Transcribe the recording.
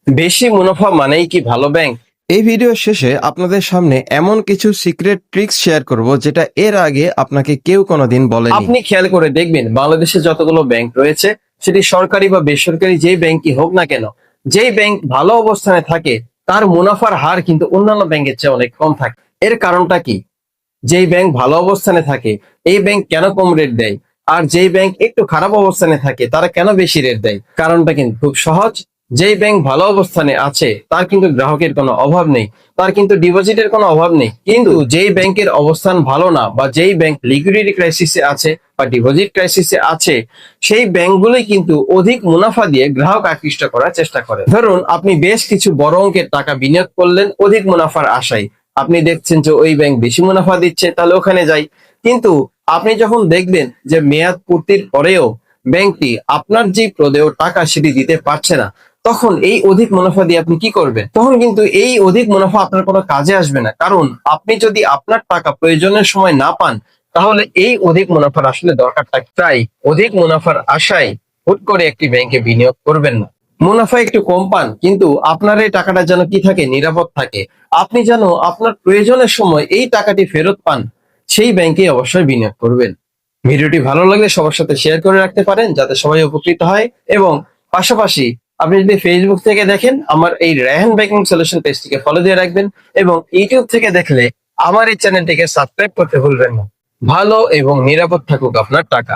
বেশি মুনাফা মানেই কি ভালো ব্যাংক? এই ভিডিও শেষে আপনাদের সামনে এমন কিছু সিক্রেট ট্রিক্স শেয়ার করব যেটা এর আগে আপনাকে কেউ কোনোদিন বলেনি। আপনি খেয়াল করে দেখবেন বাংলাদেশে যতগুলো ব্যাংক রয়েছে, সেটি সরকারি বা বেসরকারি যেই ব্যাংকই হোক না কেন, যেই ব্যাংক ভালো অবস্থানে থাকে তার মুনাফার হার কিন্তু অন্যান্য ব্যাংকের চেয়ে অনেক কম থাকে। এর কারণটা কি? যেই ব্যাংক ভালো অবস্থানে থাকে এই ব্যাংক কেন কম রেট দেয়, আর যেই ব্যাংক একটু খারাপ অবস্থানে থাকে তারা কেন বেশি রেট দেয়? কারণটা কিন্তু খুব সহজ। যেই ব্যাংক ভালো অবস্থানে আছে তার কিন্তু গ্রাহকের কোনো অভাব নেই, তার কিন্তু ডিপোজিটের কোনো অভাব নেই। কিন্তু যেই ব্যাংকের অবস্থান ভালো না, বা যেই ব্যাংক লিকুইডিটি ক্রাইসিসে আছে বা ডিপোজিট ক্রাইসিসে আছে, সেই ব্যাংকগুলোই কিন্তু অধিক মুনাফা দিয়ে গ্রাহক আকৃষ্ট করার চেষ্টা করে। ধরুন আপনি বেশ কিছু বড় অঙ্কের টাকা বিনিয়োগ করলেন অধিক মুনাফার আশায়। আপনি দেখছেন যে ওই ব্যাংক বেশি মুনাফা দিচ্ছে, তাহলে ওখানে যাই। কিন্তু আপনি যখন দেখবেন যে মেয়াদ পূর্তির পরেও ব্যাংকটি আপনার যে প্রদেয় টাকা সেটি দিতে পারছে না, তখন এই অধিক মুনাফা দিয়ে আপনি কি করবেন? তখন কিন্তু এই অধিক মুনাফা আপনার কোনো কাজে আসবে না। কারণ আপনি যদি আপনার টাকা প্রয়োজনের সময় না পান, তাহলে এই অধিক মুনাফার আসলে দরকারটা কি? তাই অধিক মুনাফার আশায় হুট করে একটি ব্যাংকে বিনিয়োগ করবেন না। মুনাফা একটু কম পান, কিন্তু আপনার এই টাকাটা যেন কি থাকে, নিরাপদ থাকে। আপনি যেন আপনার প্রয়োজনের সময় এই টাকাটি ফেরত পান, সেই ব্যাংকে অবশ্যই বিনিয়োগ করবেন। ভিডিওটি ভালো লাগলে সবার সাথে শেয়ার করে রাখতে পারেন, যাতে সবাই উপকৃত হয়। এবং পাশাপাশি আপনি যদি ফেসবুক থেকে দেখেন, আমার এই রায়হান ব্যাংকিং সলিউশন পেজটিকে ফলো দিয়ে রাখবেন। এবং ইউটিউব থেকে দেখলে আমার এই চ্যানেলটিকে সাবস্ক্রাইব করতে ভুলবেন না। ভালো এবং নিরাপদ থাকুক আপনার টাকা।